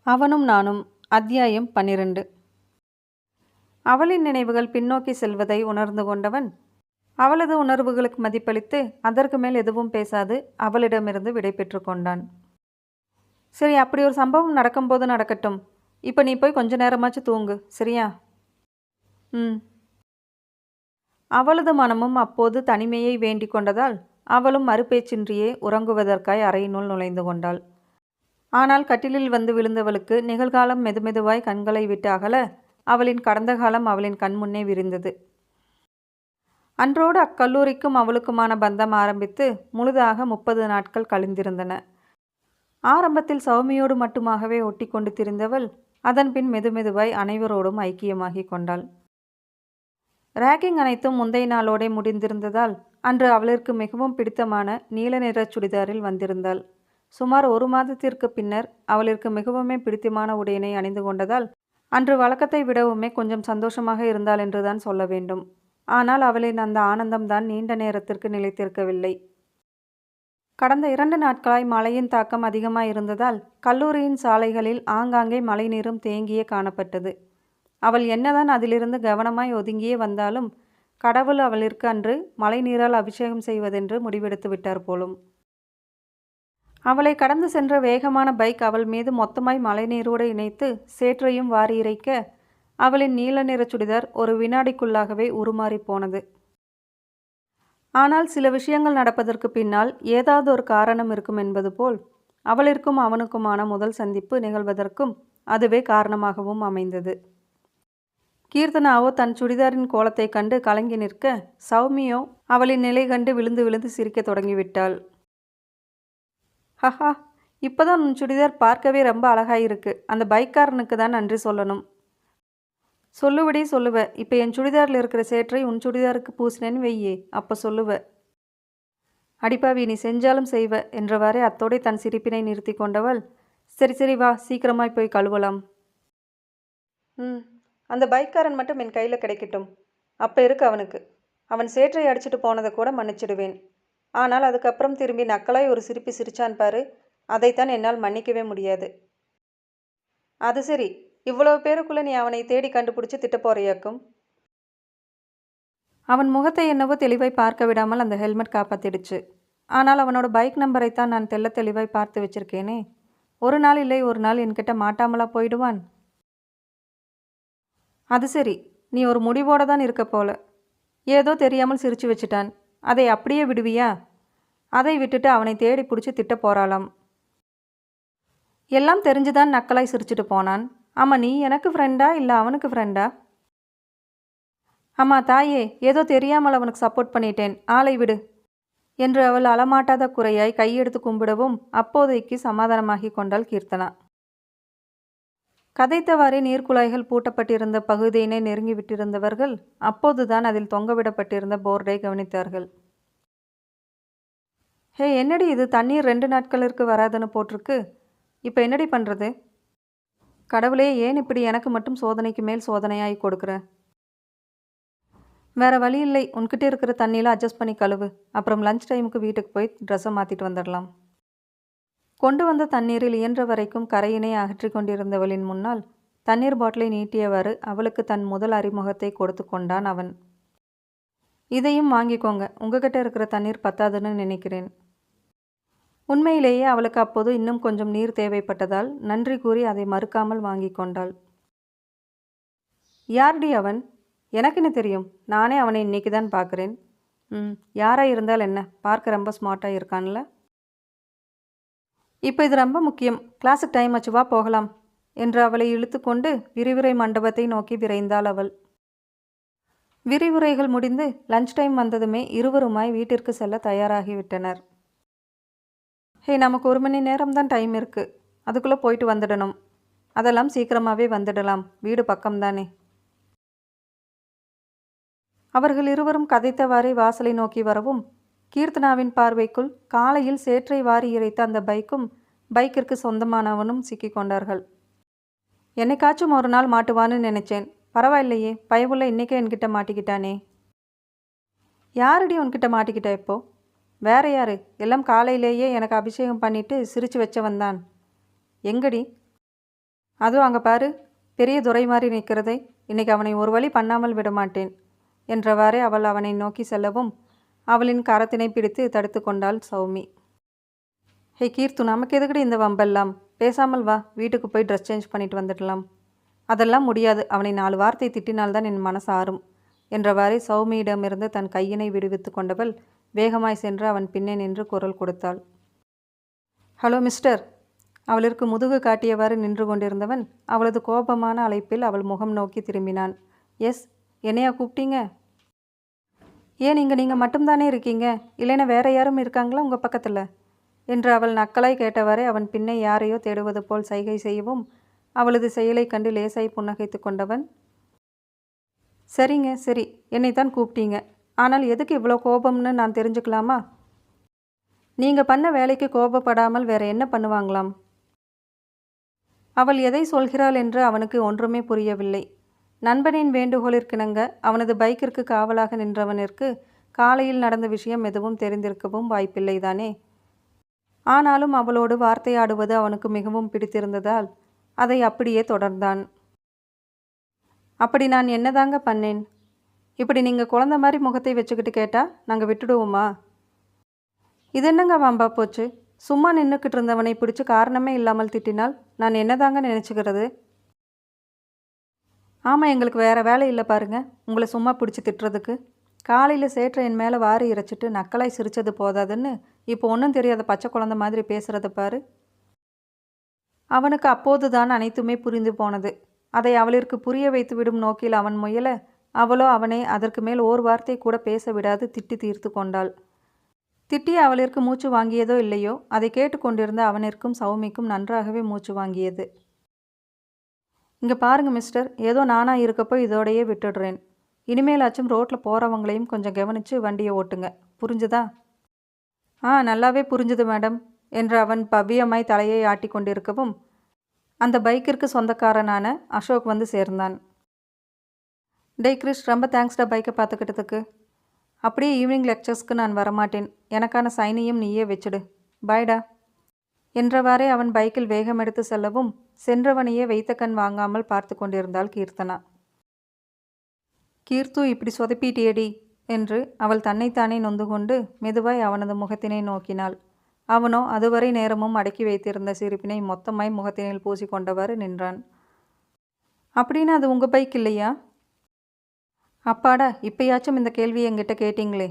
அவனும் நானும் அத்தியாயம் 12. அவளின் நினைவுகள் பின்னோக்கி செல்வதை உணர்ந்து கொண்டவன் அவளது உணர்வுகளுக்கு மதிப்பளித்து அதற்கு மேல் எதுவும் பேசாது அவளிடமிருந்து விடை பெற்று கொண்டான். சரி, அப்படி ஒரு சம்பவம் நடக்கும்போது நடக்கட்டும். இப்போ நீ போய் கொஞ்ச நேரமாச்சு தூங்கு, சரியா? அவளது மனமும் அப்போது தனிமையை வேண்டிக் கொண்டதால் அவளும் மறுபேச்சின்றியே உறங்குவதற்காய் அறையினுள் நுழைந்து கொண்டாள். ஆனால் கட்டிலில் வந்து விழுந்தவளுக்கு நிகழ்காலம் மெதுமெதுவாய் கண்களை விட்டு அகல அவளின் கடந்த காலம் அவளின் கண்முன்னே விரிந்தது. அன்றோடு அக்கல்லூரிக்கும் அவளுக்குமான பந்தம் ஆரம்பித்து முழுதாக 30 நாட்கள் கழிந்திருந்தன. ஆரம்பத்தில் சௌமியோடு மட்டுமாகவே ஒட்டி கொண்டு திரிந்தவள் அதன்பின் மெதுமெதுவாய் அனைவரோடும் ஐக்கியமாகி கொண்டாள். ரேக்கிங் அனைத்தும் முந்தைய நாளோடே முடிந்திருந்ததால் அன்று அவளிற்கு மிகவும் பிடித்தமான நீல நிற சுடிதாரில் வந்திருந்தாள். சுமார் 1 மாதத்திற்கு பின்னர் அவளிற்கு மிகவுமே பிடித்தமான உடையினை அணிந்து கொண்டதால் அன்று வழக்கத்தை விடவுமே கொஞ்சம் சந்தோஷமாக இருந்தாள் என்றுதான் சொல்ல வேண்டும். ஆனால் அவளின் அந்த ஆனந்தம்தான் நீண்ட நேரத்திற்கு நிலைத்திருக்கவில்லை. கடந்த 2 நாட்களாய் மழையின் தாக்கம் அதிகமாக இருந்ததால் கல்லூரியின் சாலைகளில் ஆங்காங்கே மழை நீரும் தேங்கியே காணப்பட்டது. அவள் என்னதான் அதிலிருந்து கவனமாய் ஒதுங்கியே வந்தாலும் கடவுள் அவளிற்கு அன்று மழை நீரால் அபிஷேகம் செய்வதென்று முடிவெடுத்து விட்டார் போலும். அவளை கடந்து சென்ற வேகமான பைக் அவள் மீது மொத்தமாய் மழைநீரோடு இணைத்து சேற்றையும் வாரி இறைக்க அவளின் நீல நிற சுடிதார் ஒரு வினாடிக்குள்ளாகவே உருமாறி போனது. ஆனால் சில விஷயங்கள் நடப்பதற்கு பின்னால் ஏதாவது ஒரு காரணம் இருக்கும் என்பது போல் அவளிற்கும் அவனுக்குமான முதல் சந்திப்பு நிகழ்வதற்கும் அதுவே காரணமாகவும் அமைந்தது. கீர்த்தனாவோ தன் சுடிதாரின் கோலத்தை கண்டு கலங்கி நிற்க சௌமியோ அவளின் நிலை கண்டு விழுந்து விழுந்து சிரிக்க தொடங்கிவிட்டாள். ஹஹா, இப்போதான் உன் சுடிதார் பார்க்கவே ரொம்ப அழகாயிருக்கு. அந்த பைக்காரனுக்கு தான் நன்றி சொல்லணும். சொல்லுவடி சொல்லுவ. இப்போ என் சுடிதாரில் இருக்கிற சேற்றை உன் சுடிதாருக்கு பூசினேன்னு வெய்யே, அப்போ சொல்லுவ. அடிப்பாவி, நீ செஞ்சாலும் செய்வ என்றவாறே அத்தோடே தன் சிரிப்பினை நிறுத்தி கொண்டவள், சரி சரி வா, சீக்கிரமாய் போய் கழுவலாம். அந்த பைக்காரன் மட்டும் என் கையில் கிடைக்கட்டும். அப்போ இருக்கு அவனுக்கு. அவன் சேற்றை அடிச்சுட்டு போனதை கூட மன்னிச்சிடுவேன். ஆனால் அதுக்கப்புறம் திரும்பி நக்கலாய் ஒரு சிரிப்பு சிரிச்சான் பாரு, அதைத்தான் என்னால் மன்னிக்கவே முடியாது. அது சரி, இவ்வளவு பேருக்குள்ளே நீ அவனை தேடி கண்டுபிடிச்சி திட்ட போறியாக்கும். அவன் முகத்தை என்னவோ தெளிவாய் பார்க்க விடாமல் அந்த ஹெல்மெட் காப்பாத்திடுச்சு. ஆனால் அவனோட பைக் நம்பரைத்தான் நான் தெல்ல தெளிவாய் பார்த்து வச்சிருக்கேனே. ஒரு நாள் இல்லை ஒரு நாள் என்கிட்ட மாட்டாமலா போயிடுவான். அது சரி, நீ ஒரு முடிவோட தான் இருக்க போல. ஏதோ தெரியாமல் சிரிச்சு வச்சுட்டான், அதை அப்படியே விடுவியா? அதை விட்டுட்டு அவனை தேடி பிடிச்சி திட்ட போறாளாம். எல்லாம் தெரிஞ்சுதான் நக்கலாய் சிரிச்சுட்டு போனான். ஆமாம், நீ எனக்கு ஃப்ரெண்டா இல்லை அவனுக்கு ஃப்ரெண்டா? ஆமாம் தாயே, ஏதோ தெரியாமல் அவனுக்கு சப்போர்ட் பண்ணிட்டேன், ஆளை விடு என்று அவள் அலமாட்டாத குறையாய் கையெடுத்து கும்பிடவும் அப்போதைக்கு சமாதானமாகி கொண்டாள் கீர்த்தனா. கதைத்தவாறே நீர்க்குழாய்கள் பூட்டப்பட்டிருந்த பகுதியினை நெருங்கி விட்டிருந்தவர்கள் அப்போதுதான் அதில் தொங்கவிடப்பட்டிருந்த போர்டை கவனித்தார்கள். ஹே, என்னடி இது, தண்ணீர் 2 நாட்களிற்கு வராதுன்னு போட்டிருக்கு. இப்போ என்னடி பண்ணுறது? கடவுளே, ஏன் இப்படி எனக்கு மட்டும் சோதனைக்கு மேல் சோதனையாகி கொடுக்குற? வேறு வழி இல்லை, உன்கிட்ட இருக்கிற தண்ணியில் அட்ஜஸ்ட் பண்ணி கழுவு. அப்புறம் லஞ்ச் டைமுக்கு வீட்டுக்கு போய் ட்ரெஸ்ஸை மாற்றிட்டு வந்துடலாம். கொண்டு வந்த தண்ணீரில் இயன்ற வரைக்கும் கரையினை அகற்றி கொண்டிருந்தவளின் முன்னால் தண்ணீர் பாட்டிலை நீட்டியவாறு அவளுக்கு தன் முதல் அறிமுகத்தை கொடுத்து கொண்டான் அவன். இதையும் வாங்கிக்கோங்க, உங்ககிட்ட இருக்கிற தண்ணீர் பத்தாதுன்னு நினைக்கிறேன். உண்மையிலேயே அவளுக்கு அப்போது இன்னும் கொஞ்சம் நீர் தேவைப்பட்டதால் நன்றி கூறி அதை மறுக்காமல் வாங்கி கொண்டாள். யார்டி அவன்? எனக்குன்னு தெரியும், நானே அவனை இன்னைக்கு தான் பார்க்குறேன். யாராக இருந்தால் என்ன, பார்க்க ரொம்ப ஸ்மார்ட்டாக இருக்கான்ல. இப்போ இது ரொம்ப முக்கியம், கிளாஸுக்கு டைம் ஆச்சு, வா போகலாம் என்று அவளை இழுத்து கொண்டு விரிவுரை மண்டபத்தை நோக்கி விரைந்தாள் அவள். விரிவுரைகள் முடிந்து லஞ்ச் டைம் வந்ததுமே இருவருமாய் வீட்டிற்கு செல்ல தயாராகிவிட்டனர். ஹே, நமக்கு 1 மணி நேரம் தான் டைம் இருக்குது, அதுக்குள்ளே போயிட்டு வந்துடணும். அதெல்லாம் சீக்கிரமாகவே வந்துடலாம், வீடு பக்கம்தானே. அவர்கள் இருவரும் கதைத்தவாறே வாசலை நோக்கி வரவும் கீர்த்தனாவின் பார்வைக்குள் காலையில் சேற்றை வாரி இறைத்த அந்த பைக்கிற்கு சொந்தமானவனும் சிக்கி கொண்டார்கள். என்னைக்காச்சும் ஒரு நாள் மாட்டுவான்னு நினைச்சேன், பரவாயில்லையே, பயவுள்ள இன்னைக்கே என்கிட்ட மாட்டிக்கிட்டானே. யாரடி உன்கிட்ட மாட்டிக்கிட்ட இப்போ? வேற யாரு? எல்லாம் காலையிலேயே எனக்கு அபிஷேகம் பண்ணிட்டு சிரிச்சு வச்சவன் தான். எங்கடி? அதுவும் அங்கே பாரு, பெரிய துரை மாதிரி நிற்கிறதை, இன்னைக்கு அவனை ஒரு வழி பண்ணாமல் விடமாட்டேன் என்றவாறே அவள் அவனை நோக்கி செல்லவும் அவளின் கரத்தினை பிடித்து தடுத்து கொண்டாள் சௌமி. ஹே கீர்த்து, நமக்கு எதுக்கடி இந்த வம்பெல்லாம்? பேசாமல் வா, வீட்டுக்கு போய் ட்ரெஸ் சேஞ்ச் பண்ணிட்டு வந்துடலாம். அதெல்லாம் முடியாது, அவனை 4 வார்த்தை திட்டினால்தான் என் மனசு ஆறும் என்றவாறே சௌமியிடமிருந்து தன் கையினை விடுவித்து கொண்டவள் வேகமாய் சென்று அவன் பின்னே நின்று குரல் கொடுத்தாள். Hello mister. அவளிற்கு முதுகு காட்டியவாறு நின்று கொண்டிருந்தவன் அவளது கோபமான அழைப்பில் அவள் முகம் நோக்கி திரும்பினான். எஸ், என்னையா கூப்பிட்டீங்க? ஏன் நீங்கள் மட்டும்தானே இருக்கீங்க, இல்லைன்னா வேற யாரும் இருக்காங்களா உங்கள் பக்கத்தில் என்று அவள் நக்கலாய் கேட்டவாறே அவன் பின்னே யாரையோ தேடுவது போல் சைகை செய்யவும் அவளது செயலை கண்டு லேசாய் புன்னகைத்து கொண்டவன், சரிங்க சரி, என்னைத்தான் கூப்பிட்டீங்க, ஆனால் எதுக்கு இவ்வளோ கோபம்னு நான் தெரிஞ்சுக்கலாமா? நீங்கள் பண்ண வேலைக்கு கோபப்படாமல் வேற என்ன பண்ணுவாங்களாம்? அவள் எதை சொல்கிறாள் என்று அவனுக்கு ஒன்றுமே புரியவில்லை. நண்பனின் வேண்டுகோளிற்கிணங்க அவனது பைக்கிற்கு காவலாக நின்றவனிற்கு காலையில் நடந்த விஷயம் எதுவும் தெரிந்திருக்கவும் வாய்ப்பில்லைதானே. ஆனாலும் அவளோடு வார்த்தையாடுவது அவனுக்கு மிகவும் பிடித்திருந்ததால் அதை அப்படியே தொடர்ந்தான். அப்படி நான் என்னதாங்க பண்ணேன்? இப்படி நீங்கள் குழந்த மாதிரி முகத்தை வச்சுக்கிட்டு கேட்டால் நாங்கள் விட்டுடுவோமா? இது என்னங்க வம்பா போச்சு? சும்மா நின்றுக்கிட்டு இருந்தவனை பிடிச்சி காரணமே இல்லாமல் திட்டினால் நான் என்னதாங்க நினச்சிக்கிறது? ஆமாம், எங்களுக்கு வேறு வேலை இல்லை பாருங்க, உங்களை சும்மா பிடிச்சி திட்டுறதுக்கு. காலையில் சேற்றை என் மேலே வாரி இறைச்சிட்டு நக்கலாய் சிரித்தது போதாதுன்னு இப்போ ஒன்றும் தெரியாத பச்சை குழந்தை மாதிரி பேசுகிறத பாரு. அவனுக்கு அப்போதுதான் அனைத்துமே புரிந்து போனது. அதை அவளிற்கு புரிய வைத்து விடும் நோக்கில் அவன் முயல அவளோ அவனை அதற்கு மேல் ஓர் வார்த்தை கூட பேச விடாது திட்டி தீர்த்து கொண்டாள். திட்டி அவளிற்கு மூச்சு வாங்கியதோ இல்லையோ, அதை கேட்டுக்கொண்டிருந்த அவனிற்கும் சௌமிக்கும் நன்றாகவே மூச்சு வாங்கியது. இங்கே பாருங்க மிஸ்டர், ஏதோ நானாக இருக்கப்போ இதோடையே விட்டுடுறேன். இனிமேலாச்சும் ரோட்டில் போகிறவங்களையும் கொஞ்சம் கவனித்து வண்டியை ஓட்டுங்க, புரிஞ்சுதா? நல்லாவே புரிஞ்சுது மேடம் என்று அவன் பவ்யமாய் தலையை ஆட்டி கொண்டிருக்கவும் அந்த பைக்கிற்கு சொந்தக்காரனான அசோக் வந்து சேர்ந்தான். டேய் கிறிஸ், ரொம்ப தேங்க்ஸ்டா பைக்கை பார்த்துக்கிட்டதுக்கு. அப்படியே ஈவினிங் லெக்சர்ஸ்க்கு நான் வரமாட்டேன், எனக்கான சைனையும் நீயே வச்சுடு, பாய்டா என்றவாறே அவன் பைக்கில் வேகம் எடுத்து செல்லவும் சென்றவனையே வைத்த கண் வாங்காமல் பார்த்து கொண்டிருந்தாள் கீர்த்தனா. கீர்த்து, இப்படி சொதப்பிட்டியடி என்று அவள் தன்னைத்தானே நொந்து கொண்டு மெதுவாய் அவனது முகத்தினை நோக்கினாள். அவனோ அதுவரை நேரமும் அடக்கி வைத்திருந்த சிரிப்பினை மொத்தமாய் முகத்தினில் பூசிக்கொண்டவாறு நின்றான். அப்படின்னு அது உங்கள் பைக் இல்லையா? அப்பாடா, இப்பயாச்சும் இந்த கேள்வியை என்கிட்ட கேட்டிங்களே.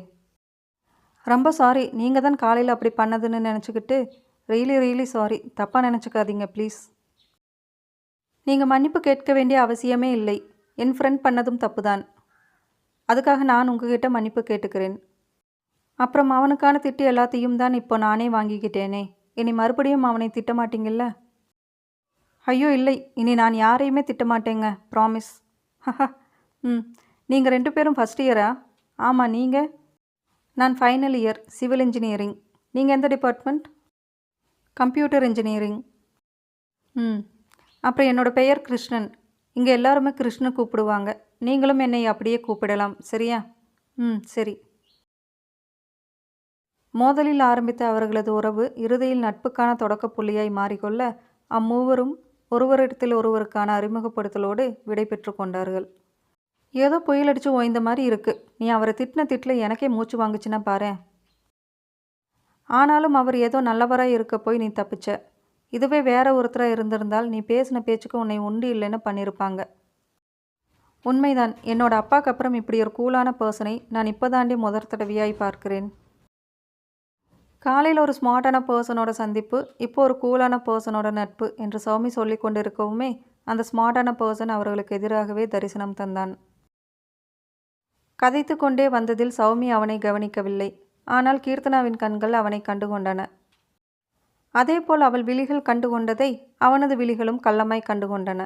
ரொம்ப சாரி, நீங்கள் தான் காலையில் அப்படி பண்ணதுன்னு நினச்சிக்கிட்டு ரியலி சாரி, தப்பாக நினச்சிக்காதீங்க ப்ளீஸ். நீங்கள் மன்னிப்பு கேட்க வேண்டிய அவசியமே இல்லை, என் ஃப்ரெண்ட் பண்ணதும் தப்பு தான், அதுக்காக நான் உங்ககிட்ட மன்னிப்பு கேட்டுக்கிறேன். அப்புறம் அவனுக்கான திட்டு எல்லாத்தையும் தான் இப்போ நானே வாங்கிக்கிட்டேனே, இனி மறுபடியும் அவனை திட்டமாட்டீங்கல்ல? ஐயோ இல்லை, இனி நான் யாரையுமே திட்டமாட்டேங்க, ப்ராமிஸ். ஹஹா. நீங்கள் 2 பேரும் ஃபஸ்ட் இயரா? ஆமாம், நீங்கள்? நான் ஃபைனல் இயர், சிவில் இன்ஜினியரிங். நீங்கள் எந்த டிபார்ட்மெண்ட்? Computer engineering. அப்புறம் என்னோடய பெயர் கிருஷ்ணன், இங்கே எல்லாருமே கிருஷ்ண கூப்பிடுவாங்க, நீங்களும் என்னை அப்படியே கூப்பிடலாம், சரியா? சரி. மோதலில் ஆரம்பித்த அவர்களது உறவு இறுதியில் நட்புக்கான தொடக்க புள்ளியாய் மாறிக்கொள்ள அம்மூவரும் ஒருவரிடத்தில் ஒருவருக்கான அறிமுகப்படுத்தலோடு விடை பெற்று கொண்டார்கள். ஏதோ புயலடிச்சு ஓய்ந்த மாதிரி இருக்குது, நீ அவரை திட்டின திட்டில் எனக்கே மூச்சு வாங்குச்சுன்னா பாரேன். ஆனாலும் அவர் ஏதோ நல்லவராக இருக்க போய் நீ தப்பிச்ச. இதுவே வேற ஒருத்தராக இருந்திருந்தால் நீ பேசின பேச்சுக்கு உன்னை உண்டு இல்லைன்னு பண்ணியிருப்பாங்க. உண்மைதான், என்னோட அப்பாவுக்கு அப்புறம் இப்படி ஒரு கூலான பர்சனை நான் இப்போ தாண்டி முதற் தடவையாய் பார்க்கிறேன். காலையில் ஒரு ஸ்மார்ட்டான பர்சனோட சந்திப்பு, இப்போ ஒரு கூலான பர்சனோட நட்பு என்று சௌமி சொல்லி கொண்டிருக்கவுமே அந்த ஸ்மார்ட்டான பர்சன் அவர்களுக்கு எதிராகவே தரிசனம் தந்தான். கதைத்து கொண்டே வந்ததில் சௌமி அவனை கவனிக்கவில்லை. ஆனால் கீர்த்தனாவின் கண்கள் அவனை கண்டுகொண்டன. அதேபோல் அவள் விழிகள் கண்டுகொண்டதை அவனது விழிகளும் கள்ளமாய் கண்டுகொண்டன.